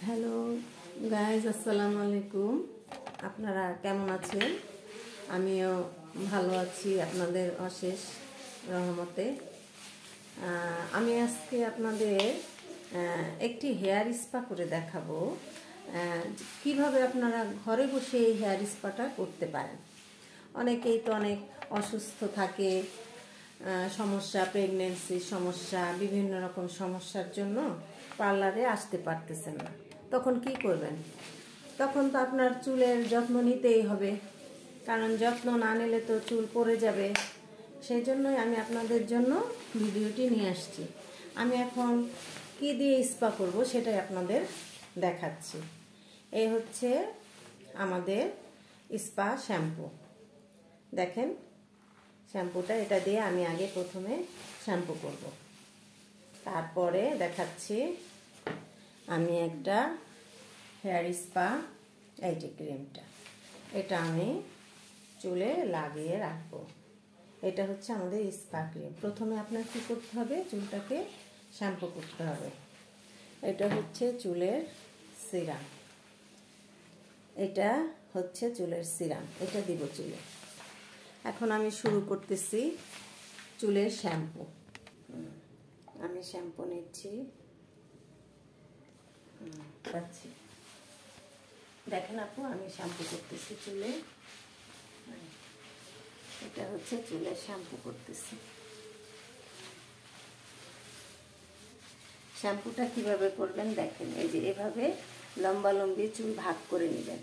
Hello guys, আসসালামু আলাইকুম। আপনারা কেমন আছেন? আমিও ভালো আছি আপনাদের অশেষ রহমতে। আমি আজকে আপনাদের একটি হেয়ার স্পা করে দেখাবো, কিভাবে আপনারা ঘরে বসে এই হেয়ার স্পাটা করতে পারেন। অনেকেই তো অনেক অসুস্থ থাকে, সমস্যা, প্রেগনেন্সির সমস্যা, বিভিন্ন রকম সমস্যার জন্য পার্লারে আসতে পারতেছেন না। তখন কি করবেন? তখন তো আপনার চুলের যত্ন নিতেই হবে, কারণ যত্ন না নিলে তো চুল পড়ে যাবে। সেই জন্যই আমি আপনাদের জন্য ভিডিওটি নিয়ে আসছি। আমি এখন কি দিয়ে স্পা করব সেটাই আপনাদের দেখাচ্ছি। এই হচ্ছে আমাদের স্পা শ্যাম্পু। দেখেন শ্যাম্পুটা, এটা দিয়ে আমি আগে প্রথমে শ্যাম্পু করব, তারপরে দেখাচ্ছি আমি একটা হেয়ার স্পা, এই যে ক্রিমটা, এটা আমি চুলে লাগিয়ে রাখবো। এটা হচ্ছে আমাদের স্পা ক্রিম। প্রথমে আপনার কী করতে হবে? চুলটাকে শ্যাম্পু করতে হবে। এটা হচ্ছে চুলের সিরাম, এটা হচ্ছে চুলের সিরাম, এটা দিব চুলে। এখন আমি শুরু করতেছি চুলের শ্যাম্পু। আমি শ্যাম্পু নিচ্ছি, পাচ্ছি। দেখেন আপু, আমি শ্যাম্পু করতেছি চুলে। এটা হচ্ছে চুলে শ্যাম্পু করতেছি। শ্যাম্পুটা কিভাবে করবেন দেখেন, এই যে এভাবে লম্বা লম্বি চুল ভাগ করে নেবেন,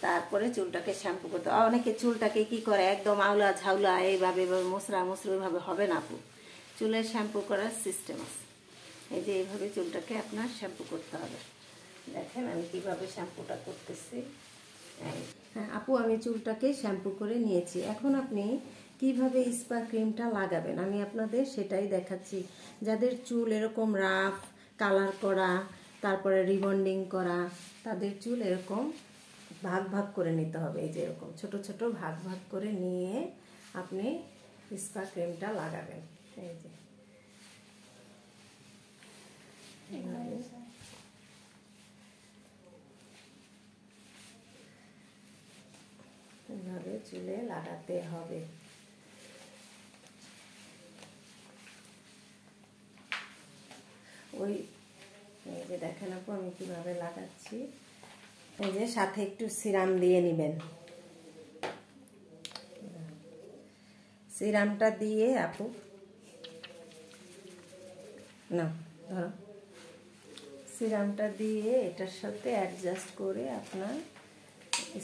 তারপরে চুলটাকে শ্যাম্পু করতে। অনেকে চুলটাকে কি করে, একদম আউলা ঝাউলা এইভাবে মোচড়া ওইভাবে হবে না আপু। চুলের শ্যাম্পু করার সিস্টেম আছে। এই যে এইভাবে চুলটাকে আপনার শ্যাম্পু করতে হবে। দেখেন আমি কিভাবে শ্যাম্পুটা করতেছি। হ্যাঁ আপু, আমি চুলটাকে শ্যাম্পু করে নিয়েছি। এখন আপনি কিভাবে স্পা ক্রিমটা লাগাবেন আমি আপনাদের সেটাই দেখাচ্ছি। যাদের চুল এরকম রাফ, কালার করা, তারপরে রিবন্ডিং করা, তাদের চুল এরকম ভাগ ভাগ করে নিতে হবে। এই যে এরকম ছোট ছোট ভাগ ভাগ করে নিয়ে আপনি স্পা ক্রিমটা লাগাবেন। এই যে এভাবে চুলে লাগাতে হবে। এই যে দেখেন আপু, আমি কিভাবে লাগাচ্ছি। এই যে সাথে একটু সিরাম দিয়ে নেবেন। সিরামটা দিয়ে আপু, না ধরো, সিরামটা দিয়ে এটার সাথে অ্যাডজাস্ট করে আপনার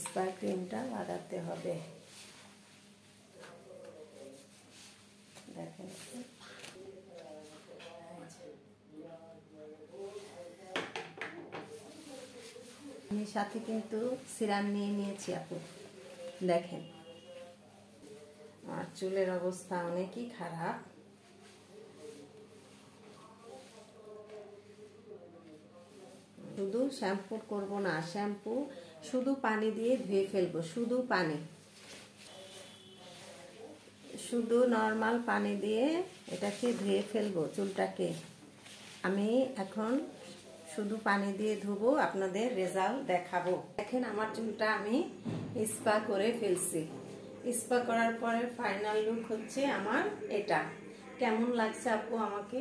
স্পা ক্রিমটা লাগাতে হবে। দেখেন আমি সাথে কিন্তু সিরাম নিয়ে নিয়েছি আপু। দেখেন আমার চুলের অবস্থা অনেকই খারাপ। শুধু শ্যাম্পু করব না, শ্যাম্পু শুধু পানি দিয়ে ধুয়ে ফেলবো। শুধু নর্মাল পানি দিয়ে এটাকে ধুয়ে ফেলবো চুলটাকে। আমি এখন শুধু পানি দিয়ে ধুবো, আপনাদের রেজাল্ট দেখাবো। দেখেন আমার চুলটা আমি স্পা করে ফেলছি। স্পা করার পরে ফাইনাল লুক হচ্ছে আমার এটা। কেমন লাগছে আপু আমাকে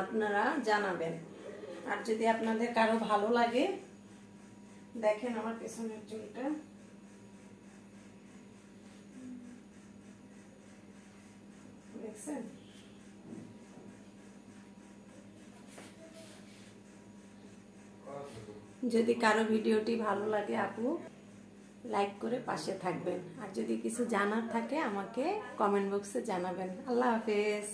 আপনারা জানাবেন। আর যদি আপনাদের কারো ভালো লাগে, দেখেন আমার পেছনের চুলটা, দেখছেন? যদি কারো ভিডিওটি ভালো লাগে আপু, লাইক করে পাশে থাকবেন। আর যদি কিছু জানার থাকে আমাকে কমেন্ট বক্সে জানাবেন। আল্লাহ হাফেজ।